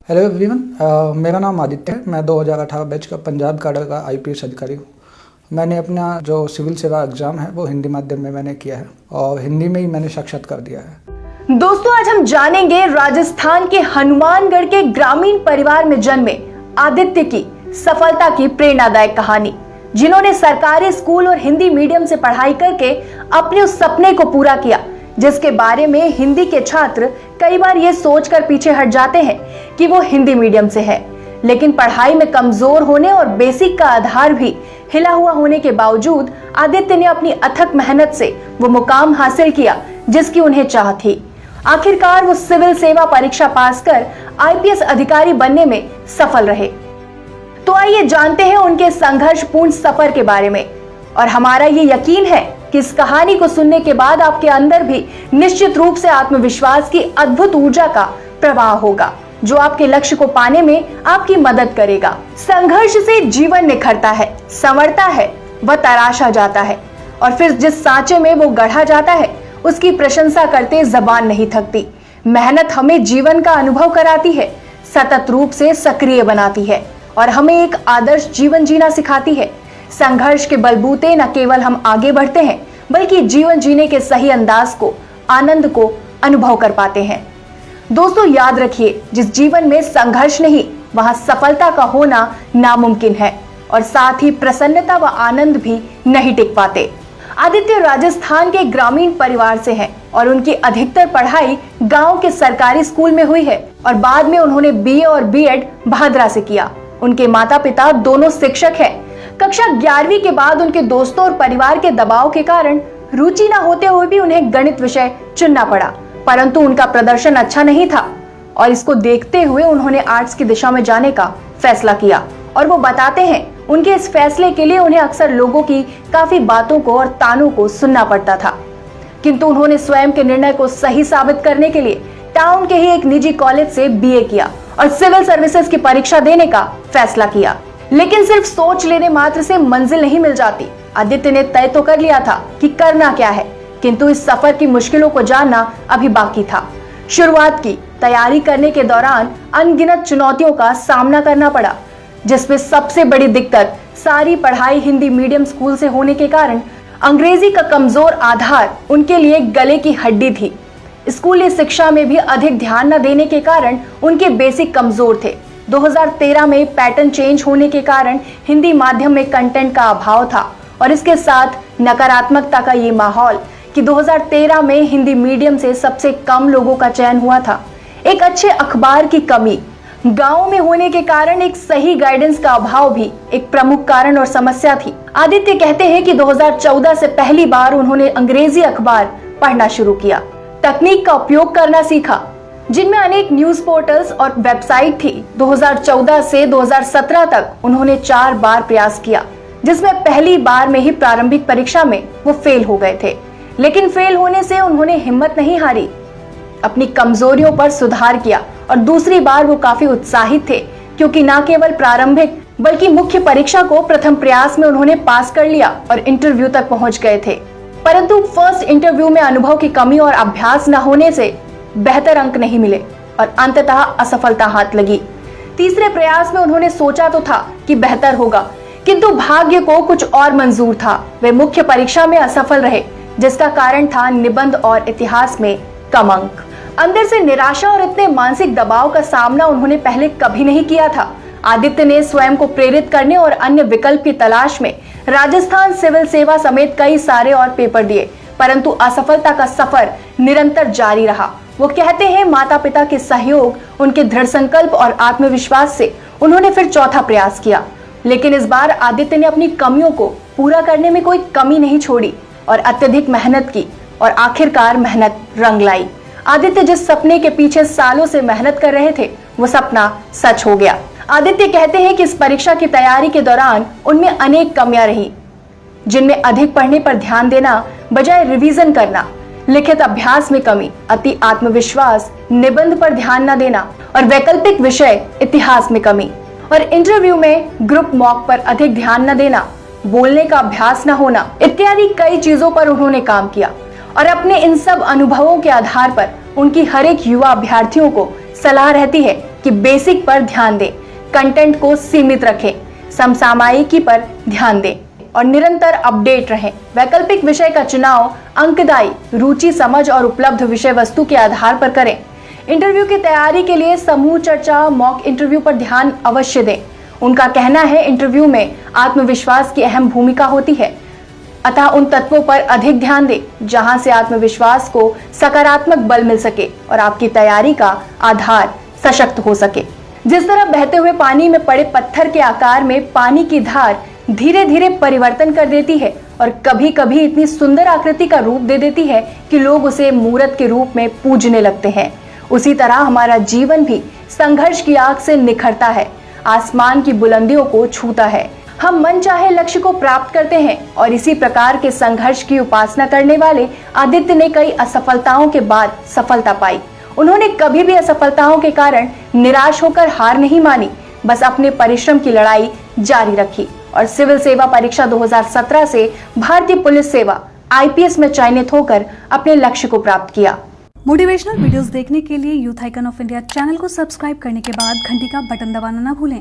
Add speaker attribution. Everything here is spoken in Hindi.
Speaker 1: हेलो एवरीवन, मेरा नाम आदित्य है। मैं 2018 बैच का पंजाब कैडर का आईपीएस अधिकारी हूँ। मैंने अपना जो सिविल सेवा एग्ज़ाम है वो हिंदी माध्यम में मैंने किया है और हिंदी में ही मैंने साक्षात्कार दिया है।
Speaker 2: दोस्तों, आज हम जानेंगे राजस्थान के हनुमानगढ़ के ग्रामीण परिवार में जन्मे आदित्य की सफलता की प्रेरणादायक कहानी, जिन्होंने सरकारी स्कूल और हिंदी मीडियम से पढ़ाई करके अपने उस सपने को पूरा किया जिसके बारे में हिंदी के छात्र कई बार ये सोचकर पीछे हट जाते हैं कि वो हिंदी मीडियम से है, लेकिन पढ़ाई में कमजोर होने और बेसिक का आधार भी हिला हुआ होने के बावजूद आदित्य ने अपनी अथक मेहनत से वो मुकाम हासिल किया जिसकी उन्हें चाह थी। आखिरकार वो सिविल सेवा परीक्षा पास कर आईपीएस अधिकारी बनने में सफल रहे। तो आइए जानते हैं उनके संघर्षपूर्ण सफर के बारे में, और हमारा ये यकीन है कि इस कहानी को सुनने के बाद आपके अंदर भी निश्चित रूप से आत्मविश्वास की अद्भुत ऊर्जा का प्रवाह होगा जो आपके लक्ष्य को पाने में आपकी मदद करेगा। संघर्ष से जीवन निखरता है, संवरता है, वह तराशा जाता है और फिर जिस सांचे में वो गढ़ा जाता है उसकी प्रशंसा करते जबान नहीं थकती। मेहनत हमें जीवन का अनुभव कराती है, सतत रूप से सक्रिय बनाती है और हमें एक आदर्श जीवन जीना सिखाती है। संघर्ष के बलबूते न केवल हम आगे बढ़ते हैं बल्कि जीवन जीने के सही अंदाज को, आनंद को अनुभव कर पाते हैं। दोस्तों, याद रखिए, जिस जीवन में संघर्ष नहीं वहां सफलता का होना नामुमकिन है और साथ ही प्रसन्नता व आनंद भी नहीं टिक पाते। आदित्य राजस्थान के ग्रामीण परिवार से हैं और उनकी अधिकतर पढ़ाई गांव के सरकारी स्कूल में हुई है और बाद में उन्होंने बीए और बीएड भादरा से किया। उनके माता पिता दोनों शिक्षक हैं। कक्षा 11वीं के बाद उनके दोस्तों और परिवार के दबाव के कारण रुचि न होते हुए भी उन्हें गणित विषय चुनना पड़ा, परंतु उनका प्रदर्शन अच्छा नहीं था और इसको देखते हुए उन्होंने आर्ट्स की दिशा में जाने का फैसला किया। और वो बताते हैं, उनके इस फैसले के लिए उन्हें अक्सर लोगों की काफी बातों को और तानों को सुनना पड़ता था, किंतु उन्होंने स्वयं के निर्णय को सही साबित करने के लिए टाउन के ही एक निजी कॉलेज से बीए किया और सिविल सर्विसेज की परीक्षा देने का फैसला किया। लेकिन सिर्फ सोच लेने मात्र से मंजिल नहीं मिल जाती। आदित्य ने तय तो कर लिया था कि करना क्या है, किंतु इस सफर की मुश्किलों को जानना अभी बाकी था। शुरुआत की तैयारी करने के दौरान अनगिनत चुनौतियों का सामना करना पड़ा, जिसमें सबसे बड़ी दिक्कत सारी पढ़ाई हिंदी मीडियम स्कूल से होने के कारण अंग्रेजी का कमजोर आधार उनके लिए गले की हड्डी थी। स्कूली शिक्षा में भी अधिक ध्यान न देने के कारण उनके बेसिक कमजोर थे। 2013 में पैटर्न चेंज होने के कारण हिंदी माध्यम में कंटेंट का अभाव था और इसके साथ नकारात्मकता का ये माहौल कि 2013 में हिंदी मीडियम से सबसे कम लोगों का चयन हुआ था। एक अच्छे अखबार की कमी, गांव में होने के कारण एक सही गाइडेंस का अभाव भी एक प्रमुख कारण और समस्या थी। आदित्य कहते हैं कि 2014 से पहली बार उन्होंने अंग्रेजी अखबार पढ़ना शुरू किया, तकनीक का उपयोग करना सीखा, जिनमें अनेक न्यूज पोर्टल्स और वेबसाइट थी। 2014 से 2017 तक उन्होंने 4 बार प्रयास किया, जिसमें पहली बार में ही प्रारंभिक परीक्षा में वो फेल हो गए थे, लेकिन फेल होने से उन्होंने हिम्मत नहीं हारी, अपनी कमजोरियों पर सुधार किया और दूसरी बार वो काफी उत्साहित थे क्योंकि न केवल प्रारंभिक बल्कि मुख्य परीक्षा को प्रथम प्रयास में उन्होंने पास कर लिया और इंटरव्यू तक पहुंच गए थे। परंतु फर्स्ट इंटरव्यू में अनुभव की कमी और अभ्यास न होने से बेहतर अंक नहीं मिले और अंततः असफलता हाथ लगी। तीसरे प्रयास में उन्होंने सोचा तो था कि बेहतर होगा, किंतु भाग्य को कुछ और मंजूर था। वे मुख्य परीक्षा में असफल रहे, जिसका कारण था निबंध और इतिहास में कम अंक। अंदर से निराशा और इतने मानसिक दबाव का सामना उन्होंने पहले कभी नहीं किया था। आदित्य ने स्वयं को प्रेरित करने और अन्य विकल्प की तलाश में राजस्थान सिविल सेवा समेत कई सारे और पेपर दिए, परंतु असफलता का सफर निरंतर जारी रहा। वो कहते हैं, माता पिता के सहयोग, उनके दृढ़ संकल्प और आत्मविश्वास से उन्होंने फिर चौथा प्रयास किया, लेकिन इस बार आदित्य ने अपनी कमियों को पूरा करने में कोई कमी नहीं छोड़ी और अत्यधिक मेहनत की और आखिरकार मेहनत रंग लाई। आदित्य जिस सपने के पीछे सालों से मेहनत कर रहे थे वो सपना सच हो गया। आदित्य कहते हैं कि इस परीक्षा की तैयारी के दौरान उनमें अनेक कमियां रही, जिनमें अधिक पढ़ने पर ध्यान देना बजाय रिवीजन करना, लिखित अभ्यास में कमी, अति आत्मविश्वास, निबंध पर ध्यान न देना और वैकल्पिक विषय इतिहास में कमी और इंटरव्यू में ग्रुप मॉक पर अधिक ध्यान न देना, बोलने का अभ्यास न होना इत्यादि कई चीजों पर उन्होंने काम किया। और अपने इन सब अनुभवों के आधार पर उनकी हर एक युवा अभ्यर्थियों को सलाह रहती है कि कि बेसिक पर ध्यान दें, कंटेंट को सीमित रखें, समसामयिकी पर ध्यान दें और निरंतर अपडेट रहें। वैकल्पिक विषय का चुनाव अंकदायी, रुचि, समझ और उपलब्ध विषय वस्तु के आधार पर करें। इंटरव्यू की तैयारी के लिए समूह चर्चा, मॉक इंटरव्यू पर ध्यान अवश्य दें। उनका कहना है इंटरव्यू में आत्मविश्वास की अहम भूमिका होती है, अतः उन तत्वों पर अधिक ध्यान दें जहां से आत्मविश्वास को सकारात्मक बल मिल सके और आपकी तैयारी का आधार सशक्त हो सके। जिस तरह बहते हुए पानी में पड़े पत्थर के आकार में पानी की धार धीरे धीरे परिवर्तन कर देती है और कभी कभी इतनी सुंदर आकृति का रूप दे देती है कि लोग उसे मूर्त के रूप में पूजने लगते हैं, उसी तरह हमारा जीवन भी संघर्ष की आग से निखरता है, आसमान की बुलंदियों को छूता है। हम मनचाहे लक्ष्य को प्राप्त करते हैं और इसी प्रकार के संघर्ष की उपासना करने वाले आदित्य ने कई असफलताओं के बाद सफलता पाई। उन्होंने कभी भी असफलताओं के कारण निराश होकर हार नहीं मानी, बस अपने परिश्रम की लड़ाई जारी रखी और सिविल सेवा परीक्षा 2017 से भारतीय पुलिस सेवा IPS में चयनित होकर अपने लक्ष्य को प्राप्त किया।
Speaker 3: मोटिवेशनल वीडियोस देखने के लिए youth icon of India channel को सब्सक्राइब करने के बाद घंटी का बटन दबाना ना भूलें।